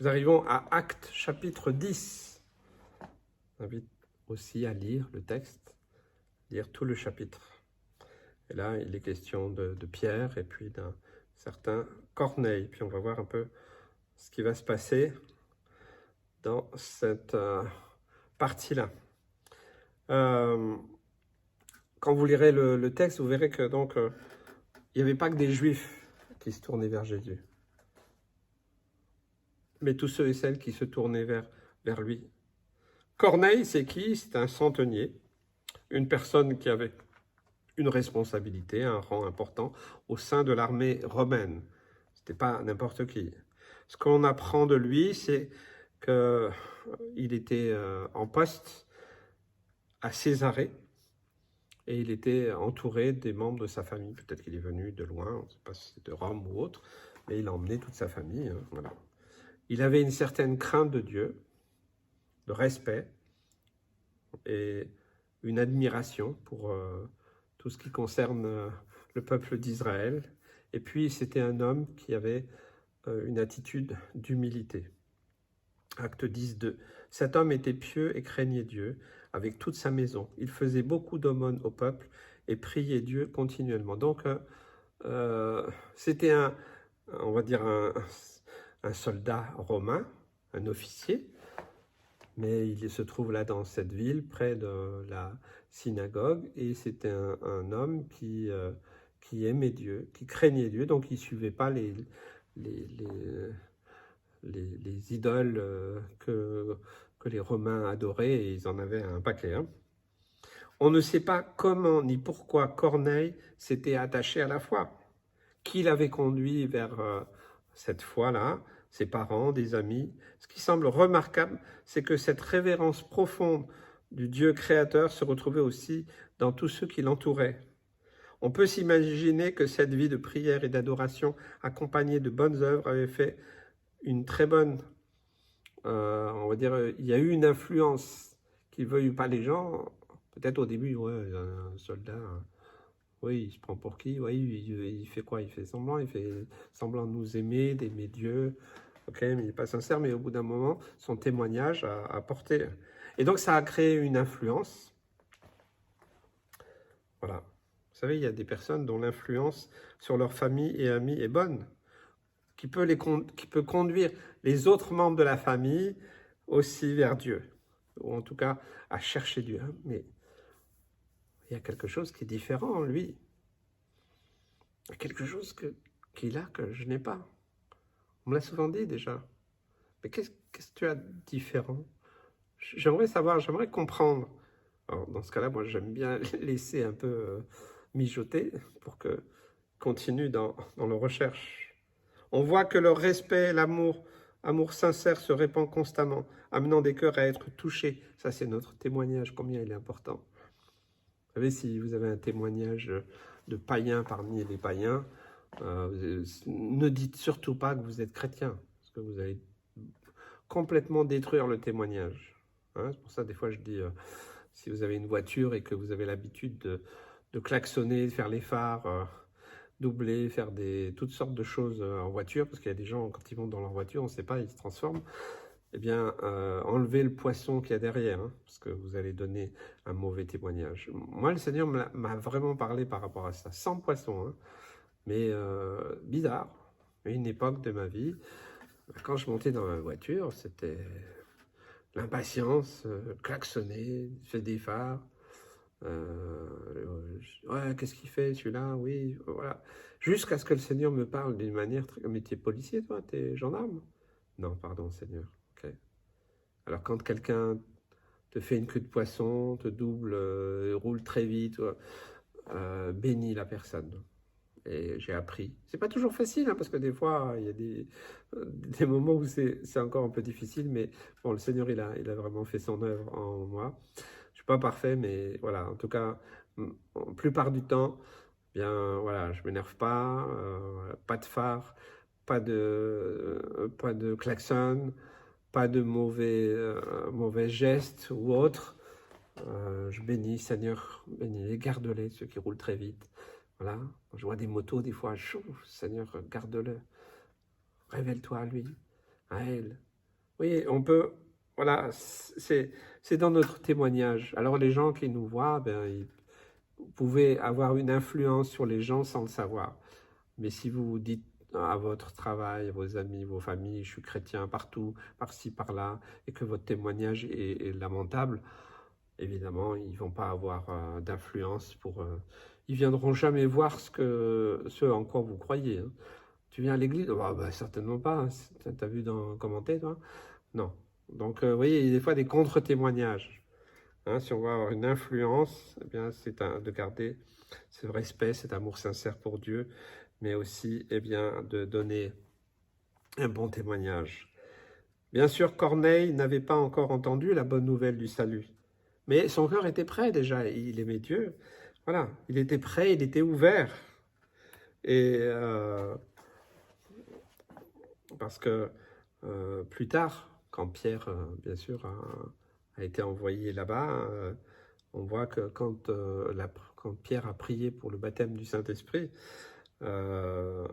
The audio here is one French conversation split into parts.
Nous arrivons à Actes chapitre 10. J'invite aussi à lire le texte, lire tout le chapitre. Et là, il est question de Pierre et puis d'un certain Corneille. Puis on va voir un peu ce qui va se passer dans cette partie-là. Quand vous lirez le texte, vous verrez que donc il n'y avait pas que des Juifs qui se tournaient vers Jésus, mais tous ceux et celles qui se tournaient vers lui. Corneille, c'est qui? C'est un centenier, une personne qui avait une responsabilité, un rang important au sein de l'armée romaine. Ce n'était pas n'importe qui. Ce qu'on apprend de lui, c'est qu'il était en poste à Césarée et il était entouré des membres de sa famille. Peut-être qu'il est venu de loin, on ne sait pas si c'est de Rome ou autre, mais il a emmené toute sa famille. Voilà. Il avait une certaine crainte de Dieu, de respect et une admiration pour tout ce qui concerne le peuple d'Israël. Et puis, c'était un homme qui avait une attitude d'humilité. Acte 10, 2. Cet homme était pieux et craignait Dieu avec toute sa maison. Il faisait beaucoup d'aumônes au peuple et priait Dieu continuellement. Donc, c'était on va dire un soldat romain, un officier, mais il se trouve là dans cette ville, près de la synagogue, et c'était un homme qui aimait Dieu, qui craignait Dieu, donc il ne suivait pas les idoles que les Romains adoraient, et ils en avaient un paquet. On ne sait pas comment ni pourquoi Corneille s'était attaché à la foi. Qui l'avait conduit vers cette foi-là? Ses parents, des amis. Ce qui semble remarquable, c'est que cette révérence profonde du Dieu créateur se retrouvait aussi dans tous ceux qui l'entouraient. On peut s'imaginer que cette vie de prière et d'adoration accompagnée de bonnes œuvres avait fait une très bonne, on va dire, il y a eu une influence, qu'ils veuillent pas les gens, peut-être au début, ouais, un soldat, oui, il se prend pour qui? Oui, il fait quoi? Il fait semblant de nous aimer, d'aimer Dieu, ok, mais il n'est pas sincère, mais au bout d'un moment, son témoignage a porté. Et donc, ça a créé une influence. Voilà. Vous savez, il y a des personnes dont l'influence sur leur famille et amis est bonne, qui peut conduire les autres membres de la famille aussi vers Dieu, ou en tout cas à chercher Dieu. Mais il y a quelque chose qui est différent en lui. Il y a quelque chose qu'il a que je n'ai pas. On me l'a souvent dit déjà. Mais qu'est-ce que tu as de différent? J'aimerais savoir, j'aimerais comprendre. Alors, dans ce cas-là, moi, j'aime bien laisser un peu mijoter pour que continue dans la recherche. On voit que le respect, l'amour, amour sincère se répand constamment, amenant des cœurs à être touchés. Ça, c'est notre témoignage, combien il est important. Vous savez, si vous avez un témoignage de païen parmi les païens, ne dites surtout pas que vous êtes chrétien, parce que vous allez complètement détruire le témoignage. C'est pour ça, des fois, je dis, si vous avez une voiture et que vous avez l'habitude de klaxonner, de faire les phares, doubler, faire toutes sortes de choses en voiture, parce qu'il y a des gens, quand ils vont dans leur voiture, on ne sait pas, ils se transforment, eh bien, enlevez le poisson qu'il y a derrière, parce que vous allez donner un mauvais témoignage. Moi, le Seigneur m'a vraiment parlé par rapport à ça, sans poisson, mais bizarre. À une époque de ma vie, quand je montais dans ma voiture, c'était l'impatience, klaxonner, faire des phares. Ouais, qu'est-ce qu'il fait celui-là? Oui, voilà. Jusqu'à ce que le Seigneur me parle d'une manière très... Mais t'es policier, toi? T'es gendarme? Non, pardon, Seigneur. Ok. Alors, quand quelqu'un te fait une queue de poisson, te double, roule très vite, bénis la personne. Et j'ai appris. C'est pas toujours facile, parce que des fois, il y a des moments où c'est encore un peu difficile, mais bon, le Seigneur, il a vraiment fait son œuvre en moi. Je suis pas parfait, mais voilà, en tout cas, la plupart du temps, bien, voilà, je m'énerve pas, pas de phare, pas de klaxon, pas de mauvais gestes ou autres. Je bénis, Seigneur, bénis-les, garde-les, ceux qui roulent très vite. Voilà, quand je vois des motos, des fois, chaud, Seigneur, garde-le. Révèle-toi à lui, à elle. Oui, on peut, voilà, c'est dans notre témoignage. Alors les gens qui nous voient, ben, vous pouvez avoir une influence sur les gens sans le savoir. Mais si vous dites à votre travail, à vos amis, vos familles, je suis chrétien partout, par-ci, par-là, et que votre témoignage est lamentable, évidemment, ils ne vont pas avoir d'influence ils viendront jamais voir ce en quoi vous croyez. Hein. Tu viens à l'église? Oh, bah, certainement pas. Hein. T'as vu dans commenter, toi? Non. Donc, vous voyez, il y a des fois des contre-témoignages. Hein. Si on veut avoir une influence, eh bien, de garder ce respect, cet amour sincère pour Dieu, mais aussi eh bien, de donner un bon témoignage. Bien sûr, Corneille n'avait pas encore entendu la bonne nouvelle du salut, mais son cœur était prêt déjà, il aimait Dieu. Voilà, il était prêt, il était ouvert. Et parce que plus tard, quand Pierre, bien sûr, a été envoyé là-bas, on voit que quand Pierre a prié pour le baptême du Saint-Esprit, euh,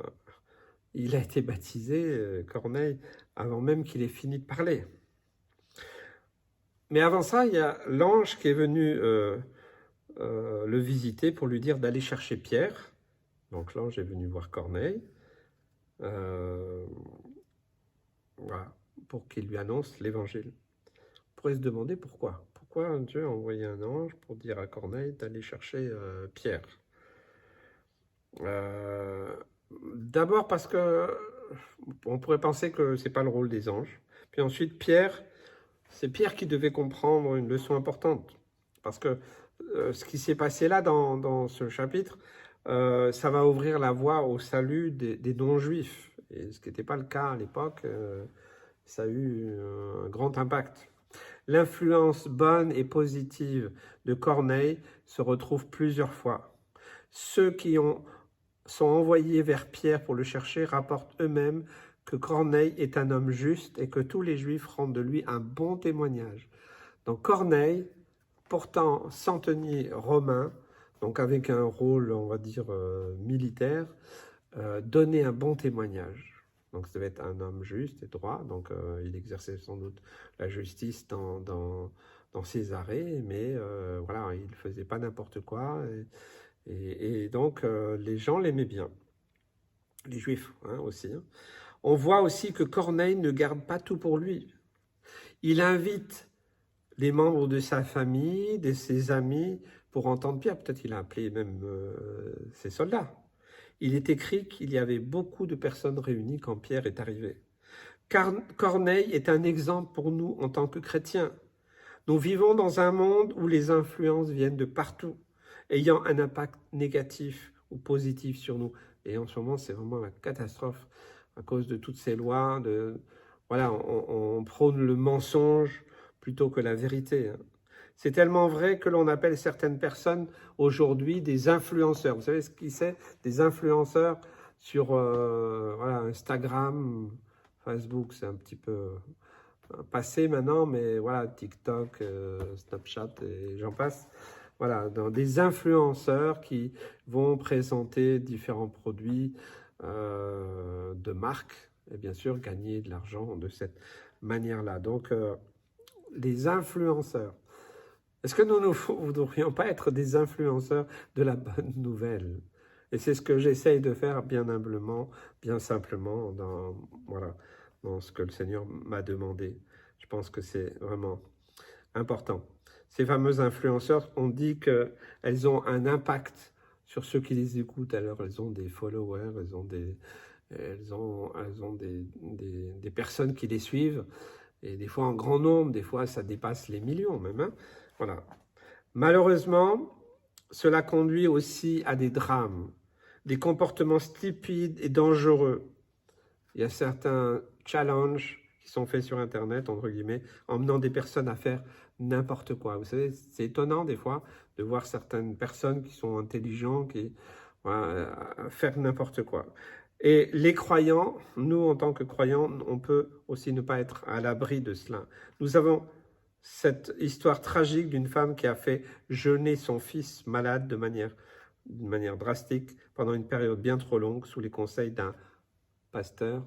il a été baptisé, Corneille, avant même qu'il ait fini de parler. Mais avant ça, il y a l'ange qui est venu le visiter pour lui dire d'aller chercher Pierre. Donc l'ange est venu voir Corneille, voilà, pour qu'il lui annonce l'évangile. On pourrait se demander pourquoi. Pourquoi Dieu a envoyé un ange pour dire à Corneille d'aller chercher Pierre? D'abord parce que on pourrait penser que c'est pas le rôle des anges. Puis ensuite, Pierre, c'est Pierre qui devait comprendre une leçon importante. Parce que ce qui s'est passé là dans ce chapitre, ça va ouvrir la voie au salut des non-juifs. Et ce qui n'était pas le cas à l'époque, ça a eu un grand impact. L'influence bonne et positive de Corneille se retrouve plusieurs fois. Ceux qui sont envoyés vers Pierre pour le chercher rapportent eux-mêmes que Corneille est un homme juste et que tous les Juifs rendent de lui un bon témoignage. Donc Corneille, pourtant centenier romain, donc avec un rôle, on va dire, militaire, donnait un bon témoignage. Donc ça devait être un homme juste et droit, donc il exerçait sans doute la justice dans ses arrêts, mais voilà, il ne faisait pas n'importe quoi, et donc les gens l'aimaient bien, les Juifs hein, aussi. Hein. On voit aussi que Corneille ne garde pas tout pour lui. Il invite les membres de sa famille, de ses amis, pour entendre Pierre. Peut-être qu'il a appelé même ses soldats. Il est écrit qu'il y avait beaucoup de personnes réunies quand Pierre est arrivé. Corneille est un exemple pour nous en tant que chrétiens. Nous vivons dans un monde où les influences viennent de partout, ayant un impact négatif ou positif sur nous. Et en ce moment, c'est vraiment la catastrophe à cause de toutes ces lois. Voilà, on prône le mensonge plutôt que la vérité. C'est tellement vrai que l'on appelle certaines personnes aujourd'hui des influenceurs. Vous savez ce qui c'est? Des influenceurs sur voilà, Instagram, Facebook, c'est un petit peu passé maintenant, mais voilà, TikTok, Snapchat et j'en passe. Voilà, dans des influenceurs qui vont présenter différents produits de marque et bien sûr gagner de l'argent de cette manière-là. Donc, les influenceurs. Est-ce que nous ne voudrions pas être des influenceurs de la bonne nouvelle? Et c'est ce que j'essaye de faire bien humblement, bien simplement, voilà, dans ce que le Seigneur m'a demandé. Je pense que c'est vraiment important. Ces fameux influenceurs, on dit qu'elles ont un impact sur ceux qui les écoutent. Alors, elles ont des followers, elles ont des personnes qui les suivent, et des fois en grand nombre, des fois ça dépasse les millions même. Hein. Voilà. Malheureusement, cela conduit aussi à des drames, des comportements stupides et dangereux. Il y a certains challenges qui sont faits sur Internet, entre guillemets, emmenant des personnes à faire n'importe quoi. Vous savez, c'est étonnant des fois de voir certaines personnes qui sont intelligentes, qui faire n'importe quoi. Et les croyants, nous en tant que croyants, on peut aussi ne pas être à l'abri de cela. Nous avons cette histoire tragique d'une femme qui a fait jeûner son fils malade d'une manière drastique pendant une période bien trop longue sous les conseils d'un pasteur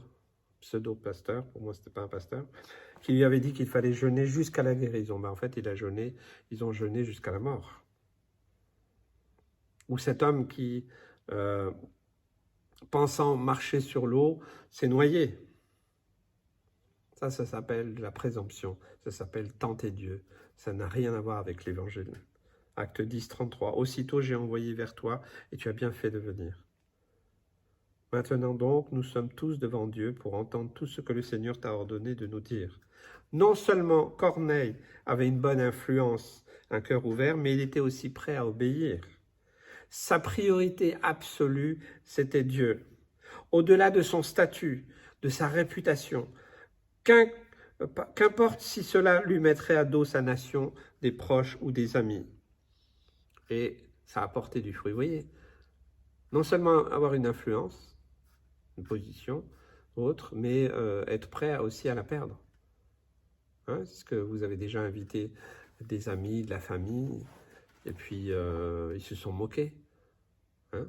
pseudo-pasteur, pour moi, ce n'était pas un pasteur, qui lui avait dit qu'il fallait jeûner jusqu'à la guérison. Ben, en fait, ils ont jeûné jusqu'à la mort. Ou cet homme qui, pensant marcher sur l'eau, s'est noyé. Ça s'appelle la présomption, ça s'appelle tenter Dieu. Ça n'a rien à voir avec l'évangile. Acte 10, 33. Aussitôt j'ai envoyé vers toi et tu as bien fait de venir. Maintenant donc, nous sommes tous devant Dieu pour entendre tout ce que le Seigneur t'a ordonné de nous dire. Non seulement Corneille avait une bonne influence, un cœur ouvert, mais il était aussi prêt à obéir. Sa priorité absolue, c'était Dieu. Au-delà de son statut, de sa réputation, qu'importe si cela lui mettrait à dos sa nation, des proches ou des amis. Et ça a porté du fruit. Vous voyez, non seulement avoir une influence, une position, autre, mais être prêt aussi à la perdre. Hein, est-ce que vous avez déjà invité des amis, de la famille, et puis ils se sont moqués. Hein,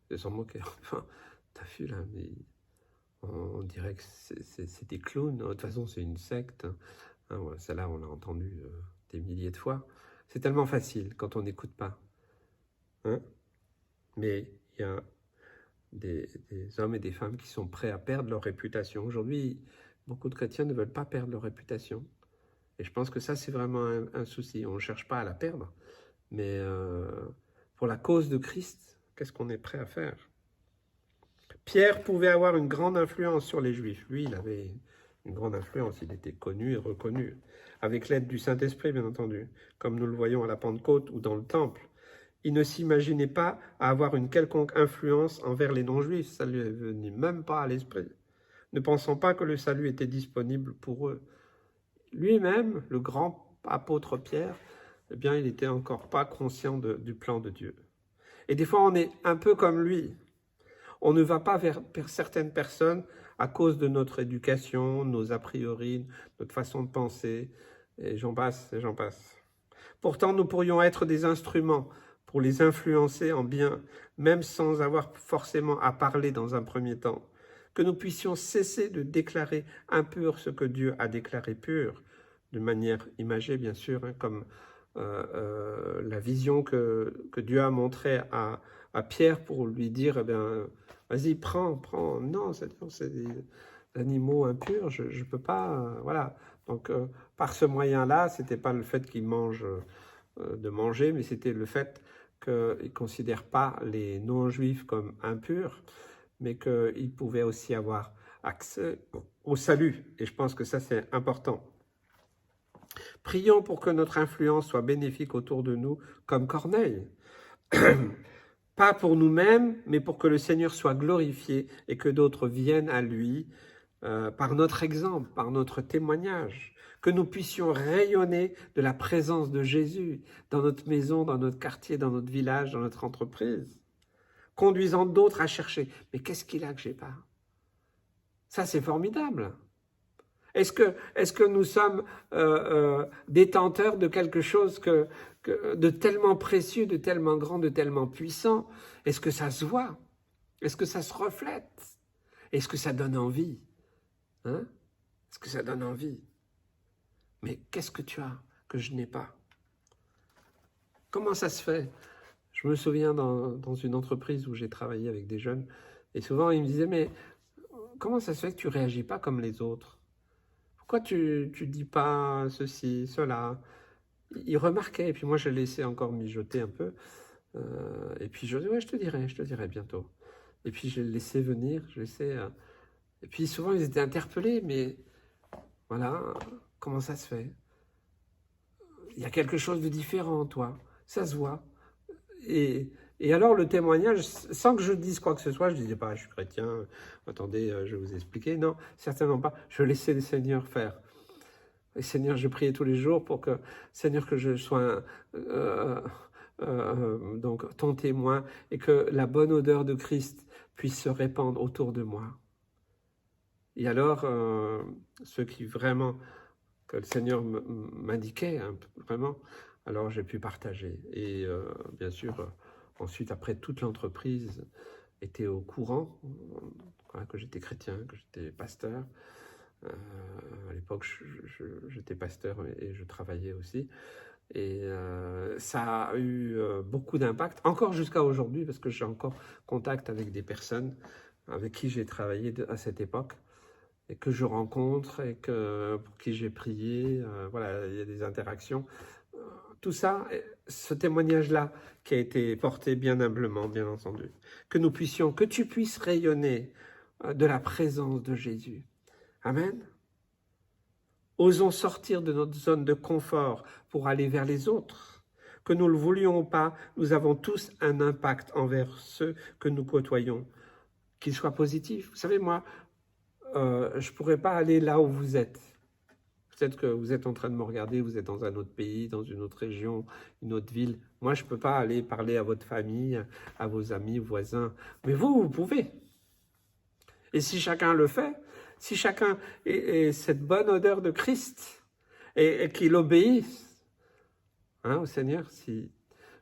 ils se sont moqués. Enfin, t'as vu là, mais on dirait que c'est des clowns. De toute façon, c'est une secte. Hein, voilà, celle-là, on l'a entendu des milliers de fois. C'est tellement facile quand on n'écoute pas. Hein, mais il y a des hommes et des femmes qui sont prêts à perdre leur réputation. Aujourd'hui, beaucoup de chrétiens ne veulent pas perdre leur réputation. Et je pense que ça, c'est vraiment un souci. On ne cherche pas à la perdre. Mais pour la cause de Christ, qu'est-ce qu'on est prêt à faire? Pierre pouvait avoir une grande influence sur les Juifs. Lui, il avait une grande influence. Il était connu et reconnu. Avec l'aide du Saint-Esprit, bien entendu. Comme nous le voyons à la Pentecôte ou dans le Temple. Il ne s'imaginait pas à avoir une quelconque influence envers les non-juifs. Ça ne lui est venu même pas à l'esprit. Ne pensant pas que le salut était disponible pour eux. Lui-même, le grand apôtre Pierre, eh bien, il n'était encore pas conscient du plan de Dieu. Et des fois, on est un peu comme lui. On ne va pas vers certaines personnes à cause de notre éducation, nos a priori, notre façon de penser, et j'en passe, et j'en passe. Pourtant, nous pourrions être des instruments pour les influencer en bien, même sans avoir forcément à parler dans un premier temps. Que nous puissions cesser de déclarer impur ce que Dieu a déclaré pur, de manière imagée bien sûr, hein, comme la vision que Dieu a montrée à Pierre pour lui dire, eh bien, vas-y, prends. Non, c'est des animaux impurs, je ne peux pas, voilà. Donc, par ce moyen-là, ce n'était pas le fait qu'il mange de manger, mais c'était le fait qu'il ne considère pas les non-juifs comme impurs, mais qu'ils pouvaient aussi avoir accès au salut. Et je pense que ça, c'est important. Prions pour que notre influence soit bénéfique autour de nous, comme Corneille. Pas pour nous-mêmes, mais pour que le Seigneur soit glorifié et que d'autres viennent à lui par notre exemple, par notre témoignage. Que nous puissions rayonner de la présence de Jésus dans notre maison, dans notre quartier, dans notre village, dans notre entreprise, conduisant d'autres à chercher. Mais qu'est-ce qu'il a que j'ai pas? Ça, c'est formidable. Est-ce que nous sommes détenteurs de quelque chose de tellement précieux, de tellement grand, de tellement puissant? Est-ce que ça se voit? Est-ce que ça se reflète? Est-ce que ça donne envie? Hein? Est-ce que ça donne envie? Mais qu'est-ce que tu as que je n'ai pas? Comment ça se fait? Je me souviens dans une entreprise où j'ai travaillé avec des jeunes, et souvent ils me disaient, mais comment ça se fait que tu ne réagis pas comme les autres? Pourquoi tu dis pas ceci, cela? Ils remarquaient, et puis moi je laissais encore mijoter un peu, et puis je dis, ouais, je te dirai bientôt. Et puis je les laissais venir, et puis souvent ils étaient interpellés, mais voilà, comment ça se fait? Il y a quelque chose de différent, toi, ça se voit. Et alors le témoignage, sans que je dise quoi que ce soit, je ne disais pas, je suis chrétien, attendez, je vais vous expliquer. Non, certainement pas. Je laissais le Seigneur faire. Et Seigneur, je priais tous les jours pour que, Seigneur, que je sois donc ton témoin et que la bonne odeur de Christ puisse se répandre autour de moi. Et alors, ceux qui vraiment, que le Seigneur m'indiquait, hein, vraiment, alors j'ai pu partager. Et bien sûr, ensuite, après, toute l'entreprise était au courant voilà, que j'étais chrétien, que j'étais pasteur. À l'époque, j'étais pasteur et je travaillais aussi. Et ça a eu beaucoup d'impact, encore jusqu'à aujourd'hui, parce que j'ai encore contact avec des personnes avec qui j'ai travaillé à cette époque, et que je rencontre, et pour qui j'ai prié. Voilà, il y a des interactions. Tout ça, ce témoignage-là, qui a été porté bien humblement, bien entendu, que tu puisses rayonner de la présence de Jésus. Amen. Osons sortir de notre zone de confort pour aller vers les autres. Que nous le voulions ou pas, nous avons tous un impact envers ceux que nous côtoyons, qu'ils soient positifs. Vous savez, moi, je ne pourrais pas aller là où vous êtes. Peut-être que vous êtes en train de me regarder, vous êtes dans un autre pays, dans une autre région, une autre ville. Moi, je ne peux pas aller parler à votre famille, à vos amis, voisins. Mais vous pouvez. Et si chacun le fait, si chacun ait cette bonne odeur de Christ et qu'il obéisse au Seigneur, vous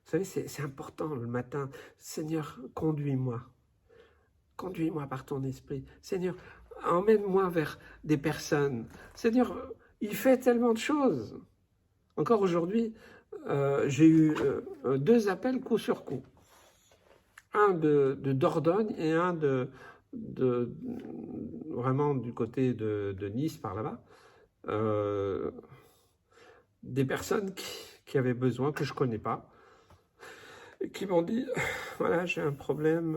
savez, c'est important le matin. Seigneur, conduis-moi. Conduis-moi par ton esprit. Seigneur, emmène-moi vers des personnes. Seigneur, il fait tellement de choses. Encore aujourd'hui, j'ai eu 2 appels coup sur coup. Un de Dordogne et un vraiment du côté de Nice, par là-bas. Des personnes qui avaient besoin, que je ne connais pas, et qui m'ont dit, voilà, j'ai un problème,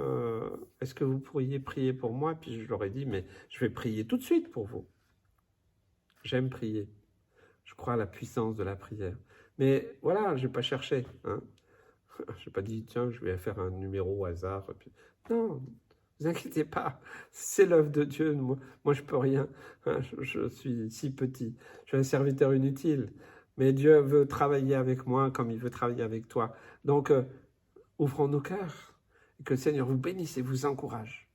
est-ce que vous pourriez prier pour moi? Puis je leur ai dit, mais je vais prier tout de suite pour vous. J'aime prier. Je crois à la puissance de la prière. Mais voilà, je n'ai pas cherché. Hein. Je n'ai pas dit, tiens, je vais faire un numéro au hasard. Puis... Non, ne vous inquiétez pas. C'est l'œuvre de Dieu. Moi je ne peux rien. Hein. Je suis si petit. Je suis un serviteur inutile. Mais Dieu veut travailler avec moi comme il veut travailler avec toi. Donc, ouvrons nos cœurs. Et que le Seigneur vous bénisse et vous encourage.